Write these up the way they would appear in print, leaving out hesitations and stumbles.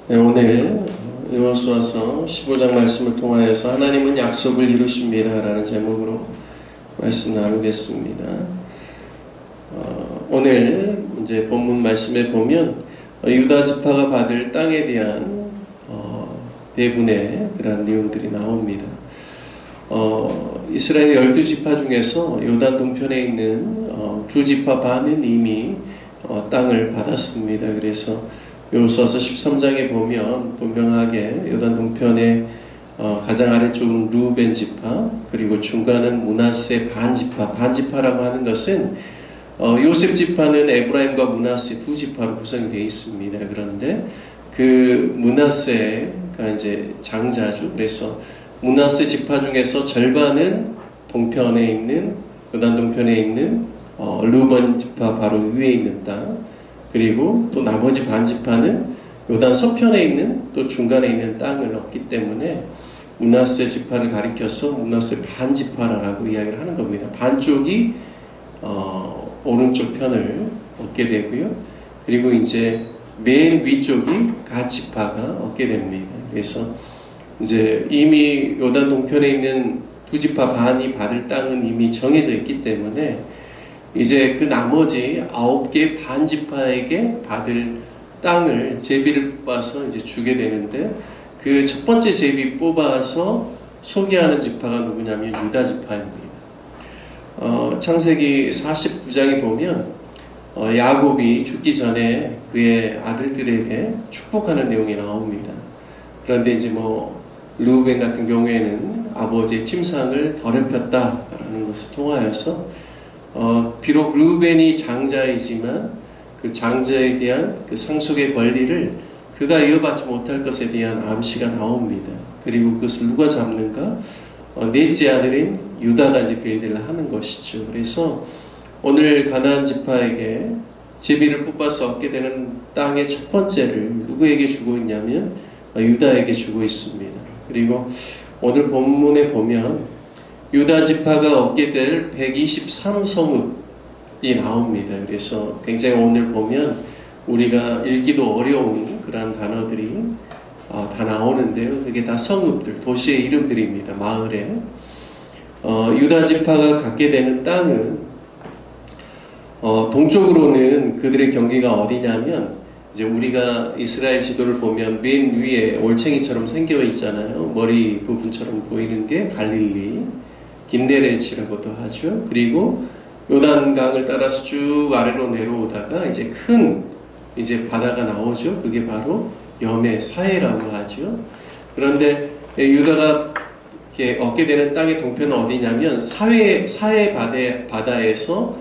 네, 오늘 요호수아서 15장 말씀을 통하여서 하나님은 약속을 이루십니다 라는 제목으로 말씀 나누겠습니다. 오늘 이제 본문 말씀에 보면 유다 지파가 받을 땅에 대한 배분의 그런 내용들이 나옵니다. 이스라엘 12지파 중에서 요단 동편에 있는 두 지파 반은 이미 땅을 받았습니다. 그래서 요호수아서 13장에 보면 분명하게 요단 동편의 가장 아래쪽은 르우벤 지파, 그리고 중간은 므낫세 반지파라고 하는 것은 요셉 지파는 에브라임과 므낫세 두 지파로 구성되어 있습니다. 그런데 그 므낫세가 이제 장자죠. 그래서 므낫세 지파 중에서 절반은 동편에 있는 요단 동편에 있는 르우벤 지파 바로 위에 있는 땅, 그리고 또 나머지 반지파는 요단 서편에 있는 또 중간에 있는 땅을 얻기 때문에 므낫세 지파를 가리켜서 므낫세 반지파라고 이야기를 하는 겁니다. 반쪽이 오른쪽 편을 얻게 되고요. 그리고 이제 맨 위쪽이 갓 지파가 얻게 됩니다. 그래서 이제 이미 요단 동편에 있는 두 지파 반이 받을 땅은 이미 정해져 있기 때문에 이제 그 나머지 9개 반지파에게 받을 땅을 제비를 뽑아서 이제 주게 되는데, 그 첫 번째 제비 뽑아서 소개하는 지파가 누구냐면 유다 지파입니다. 창세기 49장에 보면 야곱이 죽기 전에 그의 아들들에게 축복하는 내용이 나옵니다. 그런데 이제 르우벤 같은 경우에는 아버지의 침상을 더럽혔다라는 것을 통하여서 비록 르우벤이 장자이지만 그 장자에 대한 그 상속의 권리를 그가 이어받지 못할 것에 대한 암시가 나옵니다. 그리고 그것을 누가 잡는가? 넷째 아들인 유다가 이제 그 일들을 하는 것이죠. 그래서 오늘 가나안 지파에게 제비를 뽑아서 얻게 되는 땅의 첫 번째를 누구에게 주고 있냐면 유다에게 주고 있습니다. 그리고 오늘 본문에 보면 유다 지파가 얻게 될 123성읍이 나옵니다. 그래서 굉장히 오늘 보면 우리가 읽기도 어려운 그런 단어들이 다 나오는데요. 그게 다 성읍들, 도시의 이름들입니다. 마을에. 유다 지파가 갖게 되는 땅은 동쪽으로는 그들의 경계가 어디냐면, 이제 우리가 이스라엘 지도를 보면 맨 위에 올챙이처럼 생겨 있잖아요. 머리 부분처럼 보이는 게 갈릴리, 긴네렛이라고도 하죠. 그리고 요단강을 따라서 쭉 아래로 내려오다가 이제 큰 바다가 나오죠. 그게 바로 염해 사해라고 하죠. 그런데 유다가 얻게 되는 땅의 동편은 어디냐면 사해 바다에서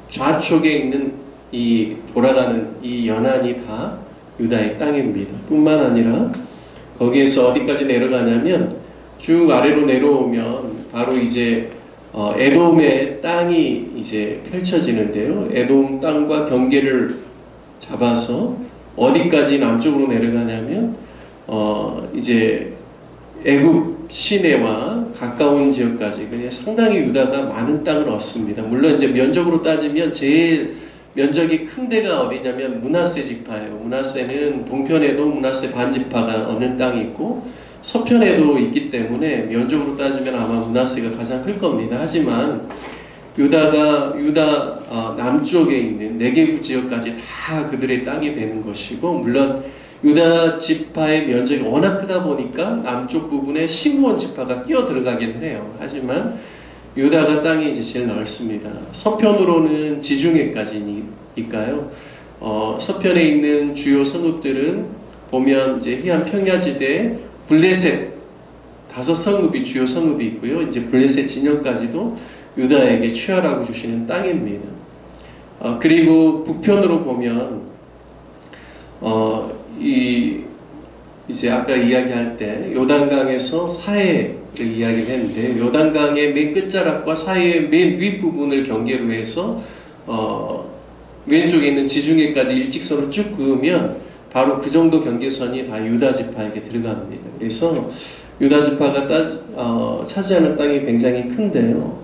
좌측에 있는 이 돌아가는 이 연안이 다 유다의 땅입니다. 뿐만 아니라 거기에서 어디까지 내려가냐면 쭉 아래로 내려오면 바로 이제 에돔의 땅이 이제 펼쳐지는데요. 에돔 땅과 경계를 잡아서 어디까지 남쪽으로 내려가냐면 이제 애굽 시내와 가까운 지역까지, 그냥 상당히 유다가 많은 땅을 얻습니다. 물론 이제 면적으로 따지면 제일 면적이 큰 데가 어디냐면 므낫세 지파예요. 므낫세는 동편에도 므낫세 반지파가 얻는 땅이 있고 서편에도 있기 때문에 면적으로 따지면 아마 므낫세가 가장 클 겁니다. 하지만 유다 남쪽에 있는 네게브 지역까지 다 그들의 땅이 되는 것이고, 물론 유다 지파의 면적이 워낙 크다 보니까 남쪽 부분에 시므온 지파가 끼어 들어가긴 해요. 하지만 유다가 땅이 이제 제일 넓습니다. 서편으로는 지중해까지니까요. 서편에 있는 주요 성읍들은 보면 이제 해안 평야지대에 블레셋 5성읍이 주요 성읍이 있고요. 이제 블레셋 진영까지도 유다에게 취하라고 주시는 땅입니다. 그리고 북편으로 보면 이제 아까 이야기할 때 요단강에서 사해를 이야기했는데, 요단강의 맨 끝자락과 사해의 맨 윗부분을 경계로 해서 왼쪽에 있는 지중해까지 일직선으로 쭉 그으면 바로 그 정도 경계선이 다 유다 지파에게 들어갑니다. 그래서 유다 지파가 차지하는 땅이 굉장히 큰데요.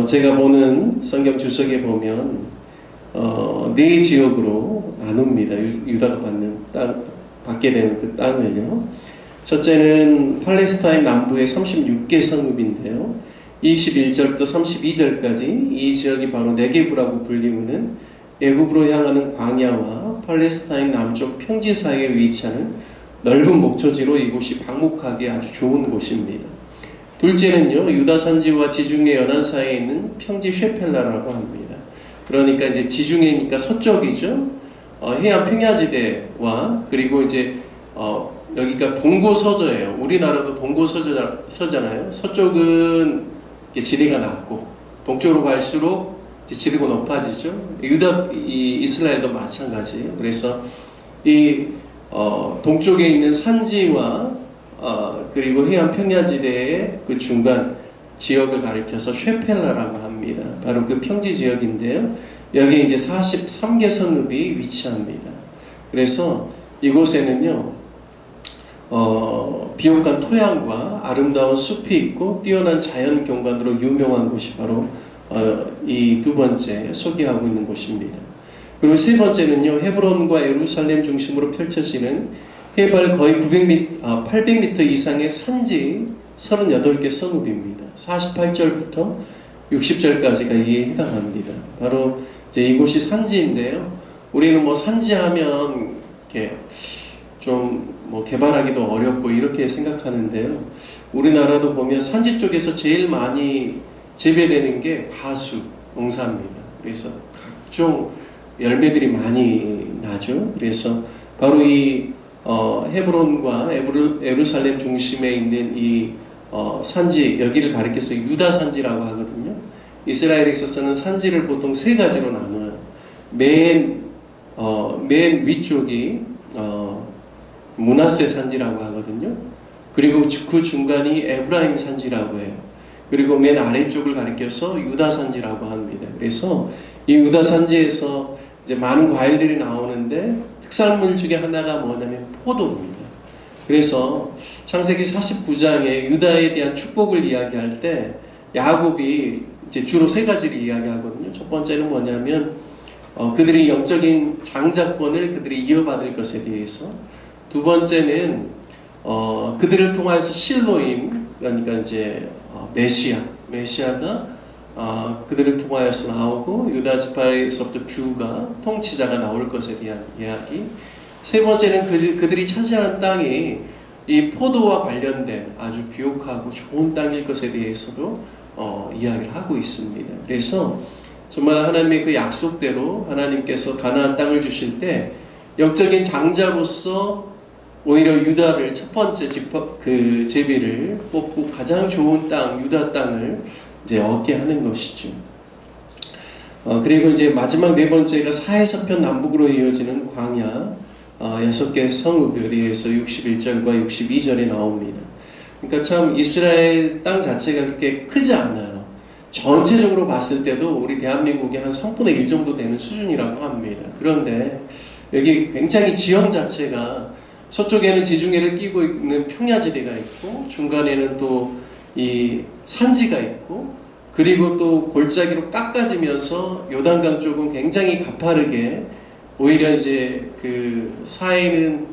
제가 보는 성경 주석에 보면 네 지역으로 나눕니다. 유다가 받는 땅 받게 되는 그 땅을요. 첫째는 팔레스타인 남부의 36개 성읍인데요. 21절부터 32절까지 이 지역이 바로 네게브라고 불리우는 애굽으로 향하는 광야와 팔레스타인 남쪽 평지 사이에 위치하는 넓은 목초지로 이곳이 방목하기 아주 좋은 곳입니다. 둘째는요, 유다 산지와 지중해 연안 사이에 있는 평지 쉐펠라라고 합니다. 그러니까 이제 지중해니까 서쪽이죠. 해안 평야지대와 그리고 이제 여기가 동고서저예요. 우리나라도 동고서저잖아요. 서쪽은 지대가 낮고 동쪽으로 갈수록 지대가 높아지죠. 이스라엘도 마찬가지예요. 그래서 이 동쪽에 있는 산지와 그리고 해안 평야지대의 그 중간 지역을 가리켜서 쉐펠라라고 합니다. 바로 그 평지 지역인데요. 여기에 이제 43개 성읍이 위치합니다. 그래서 이곳에는요, 비옥한 토양과 아름다운 숲이 있고 뛰어난 자연 경관으로 유명한 곳이 바로 이 두 번째 소개하고 있는 곳입니다. 그리고 세 번째는요, 헤브론과 예루살렘 중심으로 펼쳐지는 해발 거의 800m 이상의 산지 38개 성읍입니다. 48절부터 60절까지가 이에 해당합니다. 바로 이제 이곳이 산지인데요. 우리는 뭐 산지하면 이렇게 좀 뭐 개발하기도 어렵고 이렇게 생각하는데요. 우리나라도 보면 산지 쪽에서 제일 많이 재배되는 게 과수 농사입니다. 그래서 각종 열매들이 많이 나죠. 그래서 바로 이 헤브론과 예루살렘 중심에 있는 이 산지, 여기를 가리켜서 유다 산지라고 하거든요. 이스라엘에 있어서는 산지를 보통 세 가지로 나눠요. 맨 위쪽이 므낫세 산지라고 하거든요. 그리고 그 중간이 에브라임 산지라고 해요. 그리고 맨 아래쪽을 가리켜서 유다 산지라고 합니다. 그래서 이 유다 산지에서 이제 많은 과일들이 나오는데 특산물 중에 하나가 뭐냐면 포도입니다. 그래서 창세기 49장에 유다에 대한 축복을 이야기할 때 야곱이 이제 주로 세 가지를 이야기하거든요. 첫 번째는 뭐냐면 그들이 영적인 장자권을 그들이 이어받을 것에 대해서, 두 번째는 그들을 통하여서 실로임, 그러니까 이제 메시아가 그들을 통하여서 나오고 유다 지파에서부터 규가 통치자가 나올 것에 대한 이야기. 세 번째는 그들이 차지하는 땅이 이 포도와 관련된 아주 비옥하고 좋은 땅일 것에 대해서도 이야기를 하고 있습니다. 그래서 정말 하나님의 그 약속대로 하나님께서 가나안 땅을 주실 때 영적인 장자로서 오히려 유다를 첫 번째 제비를 뽑고 가장 좋은 땅, 유다 땅을 이제 얻게 하는 것이죠. 그리고 이제 마지막 네 번째가 사해서편 남북으로 이어지는 광야 6개 성읍에 대해서 61절과 62절이 나옵니다. 그러니까 참 이스라엘 땅 자체가 그렇게 크지 않아요. 전체적으로 봤을 때도 우리 대한민국의 한 3분의 1 정도 되는 수준이라고 합니다. 그런데 여기 굉장히 지형 자체가 서쪽에는 지중해를 끼고 있는 평야지대가 있고 중간에는 또 이 산지가 있고 그리고 또 골짜기로 깎아지면서 요단강 쪽은 굉장히 가파르게 오히려 이제 그 사해는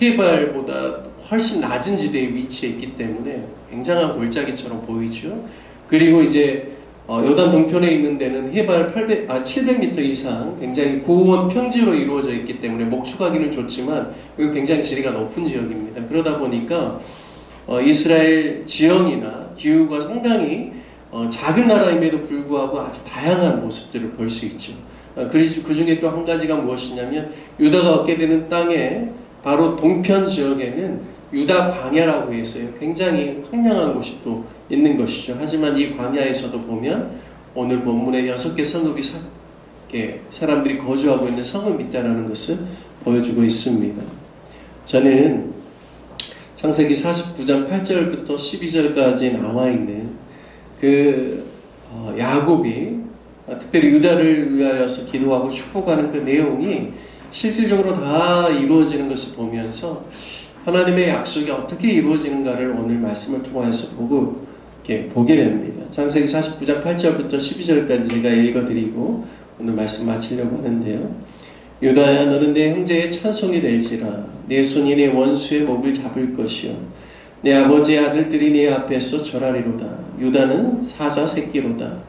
해발보다 훨씬 낮은 지대에 위치해 있기 때문에 굉장한 골짜기처럼 보이죠. 그리고 이제 요단 동편에 있는 데는 해발 700m 이상 굉장히 고원 평지로 이루어져 있기 때문에 목축하기는 좋지만 여기 굉장히 지대가 높은 지역입니다. 그러다 보니까 이스라엘 지형이나 기후가 상당히 작은 나라임에도 불구하고 아주 다양한 모습들을 볼 수 있죠. 그래서 그 중에 또 한 가지가 무엇이냐면 유다가 얻게 되는 땅에 바로 동편 지역에는 유다 광야라고 해서요. 굉장히 황량한 곳이 또 있는 것이죠. 하지만 이 광야에서도 보면 오늘 본문에 6개 성읍이 사람들이 거주하고 있는 성읍이 있다는 것을 보여주고 있습니다. 저는 창세기 49장 8절부터 12절까지 나와 있는 그 야곱이 특별히 유다를 위하여서 기도하고 축복하는 그 내용이 실질적으로 다 이루어지는 것을 보면서 하나님의 약속이 어떻게 이루어지는가를 오늘 말씀을 통해서 보게 됩니다. 창세기 49장 8절부터 12절까지 제가 읽어드리고 오늘 말씀 마치려고 하는데요. 유다야 너는 내 형제의 찬송이 될지라. 내 손이 내 원수의 목을 잡을 것이요 내 아버지의 아들들이 내 앞에서 절하리로다. 유다는 사자 새끼로다.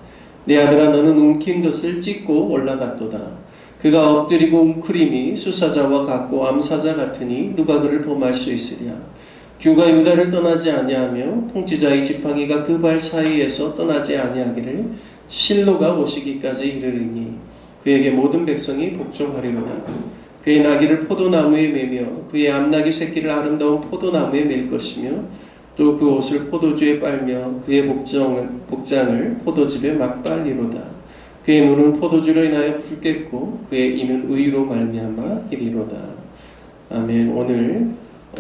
내 아들아 너는 움킨 것을 찢고 올라갔도다. 그가 엎드리고 웅크림이 수사자와 같고 암사자 같으니 누가 그를 범할 수 있으랴. 규가 유다를 떠나지 아니하며 통치자의 지팡이가 그 발 사이에서 떠나지 아니하기를 실로가 오시기까지 이르리니 그에게 모든 백성이 복종하리로다. 그의 나귀를 포도나무에 매며 그의 암나귀 새끼를 아름다운 포도나무에 맬 것이며 또 그 옷을 포도주에 빨며 그의 복장을 포도즙에 막 빨리로다. 그의 눈은 포도주로 인하여 붉겠고 그의 이는 의로 말미암아 이리로다. 아멘. 오늘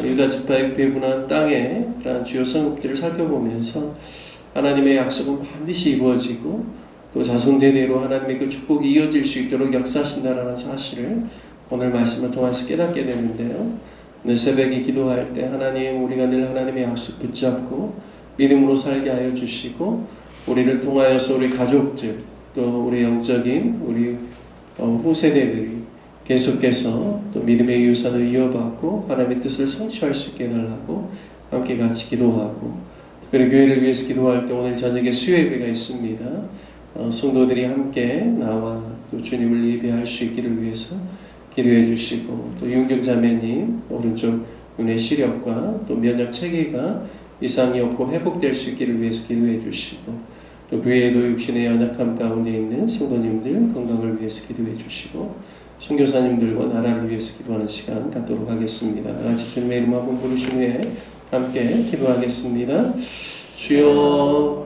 유다 지파에 배분한 땅의 그러한 주요 성읍들을 살펴보면서 하나님의 약속은 반드시 이루어지고 또 자손대대로 하나님의 그 축복이 이어질 수 있도록 역사하신다라는 사실을 오늘 말씀을 통해서 깨닫게 되는데요. 오늘 새벽에 기도할 때 하나님 우리가 늘 하나님의 약속 붙잡고 믿음으로 살게 하여 주시고 우리를 통하여서 우리 가족들 또 우리 영적인 우리 후세대들이 계속해서 또 믿음의 유산을 이어받고 하나님의 뜻을 성취할 수 있게 해달라고 함께 같이 기도하고 특별히 교회를 위해서 기도할 때 오늘 저녁에 수요예배가 있습니다. 성도들이 함께 나와 또 주님을 예배할 수 있기를 위해서 기도해 주시고 또 윤경 자매님 오른쪽 눈의 시력과 또 면역 체계가 이상이 없고 회복될 수 있기를 위해서 기도해 주시고 또 교회에도 육신의 연약함 가운데 있는 성도님들 건강을 위해서 기도해 주시고 선교사님들과 나라를 위해서 기도하는 시간 갖도록 하겠습니다. 같이 주님의 이름 한번 부르신 후에 함께 기도하겠습니다. 주여